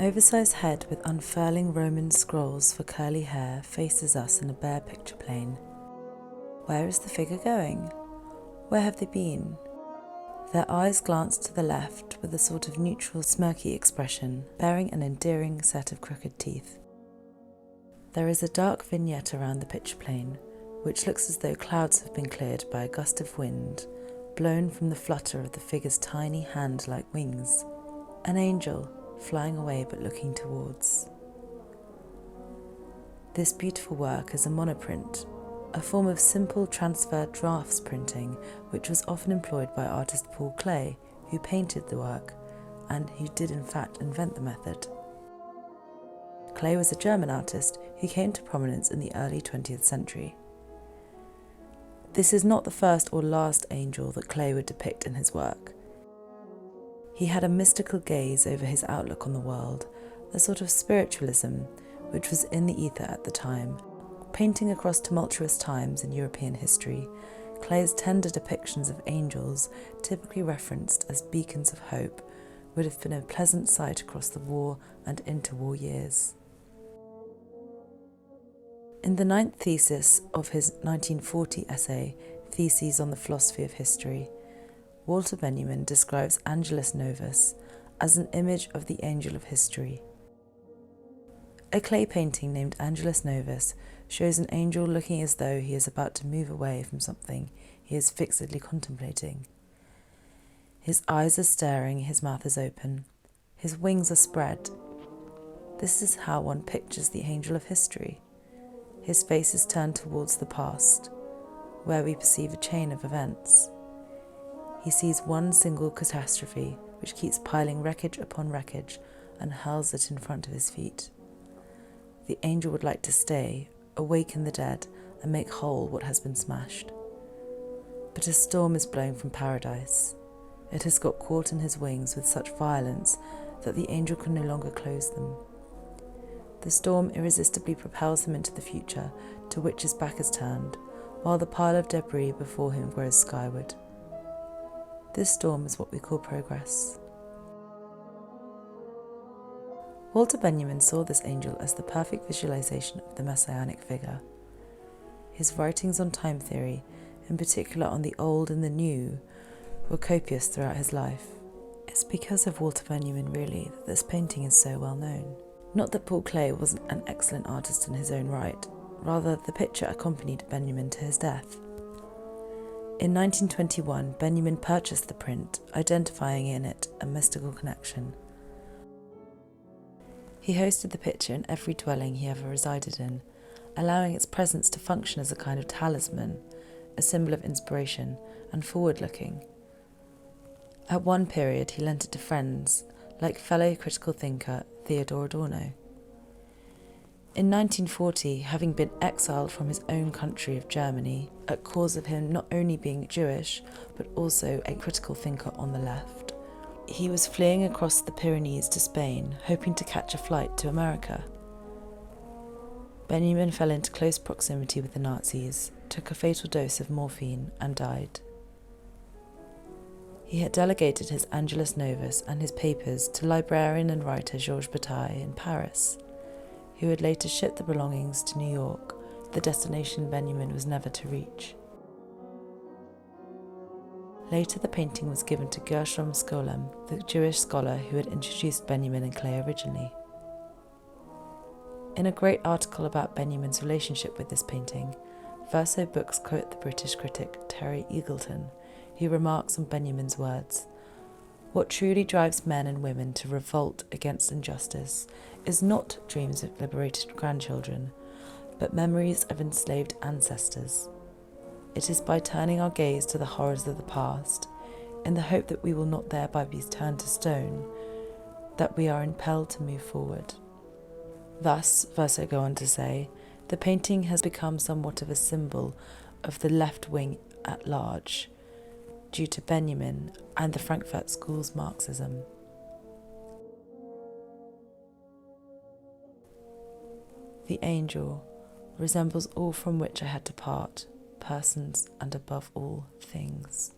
oversized head with unfurling Roman scrolls for curly hair faces us in a bare picture plane. Where is the figure going? Where have they been? Their eyes glance to the left with a sort of neutral, smirky expression, bearing an endearing set of crooked teeth. There is a dark vignette around the picture plane, which looks as though clouds have been cleared by a gust of wind, blown from the flutter of the figure's tiny hand-like wings. An angel, flying away but looking towards. This beautiful work is a monoprint, a form of simple transfer drafts printing which was often employed by artist Paul Klee, who painted the work and who did in fact invent the method. Klee was a German artist who came to prominence in the early 20th century. This is not the first or last angel that Klee would depict in his work. He had a mystical gaze over his outlook on the world, a sort of spiritualism which was in the ether at the time. Painting across tumultuous times in European history, Klee's tender depictions of angels, typically referenced as beacons of hope, would have been a pleasant sight across the war and interwar years. In the 9th thesis of his 1940 essay, Theses on the Philosophy of History, Walter Benjamin describes Angelus Novus as an image of the angel of history. A Klee painting named Angelus Novus shows an angel looking as though he is about to move away from something he is fixedly contemplating. His eyes are staring, his mouth is open, his wings are spread. This is how one pictures the angel of history. His face is turned towards the past, where we perceive a chain of events. He sees one single catastrophe which keeps piling wreckage upon wreckage and hurls it in front of his feet. The angel would like to stay, awaken the dead, and make whole what has been smashed. But a storm is blowing from paradise. It has got caught in his wings with such violence that the angel can no longer close them. The storm irresistibly propels him into the future, to which his back is turned, while the pile of debris before him grows skyward. This storm is what we call progress. Walter Benjamin saw this angel as the perfect visualization of the messianic figure. His writings on time theory, in particular on the old and the new, were copious throughout his life. It's because of Walter Benjamin, really, that this painting is so well known. Not that Paul Klee wasn't an excellent artist in his own right, rather the picture accompanied Benjamin to his death. In 1921, Benjamin purchased the print, identifying in it a mystical connection. He hosted the picture in every dwelling he ever resided in, allowing its presence to function as a kind of talisman, a symbol of inspiration and forward-looking. At one period he lent it to friends, like fellow critical thinker Theodor Adorno. In 1940, having been exiled from his own country of Germany, at cause of him not only being Jewish, but also a critical thinker on the left, he was fleeing across the Pyrenees to Spain, hoping to catch a flight to America. Benjamin fell into close proximity with the Nazis, took a fatal dose of morphine, and died. He had delegated his Angelus Novus and his papers to librarian and writer Georges Bataille in Paris, who had later shipped the belongings to New York, the destination Benjamin was never to reach. Later the painting was given to Gershom Scholem, the Jewish scholar who had introduced Benjamin and Klee originally. In a great article about Benjamin's relationship with this painting, Verso Books quote the British critic Terry Eagleton, who remarks on Benjamin's words, "What truly drives men and women to revolt against injustice is not dreams of liberated grandchildren, but memories of enslaved ancestors. It is by turning our gaze to the horrors of the past, in the hope that we will not thereby be turned to stone, that we are impelled to move forward." Thus, Verso go on to say, the painting has become somewhat of a symbol of the left wing at large, due to Benjamin and the Frankfurt School's Marxism. The angel resembles all from which I had to part, persons and above all things.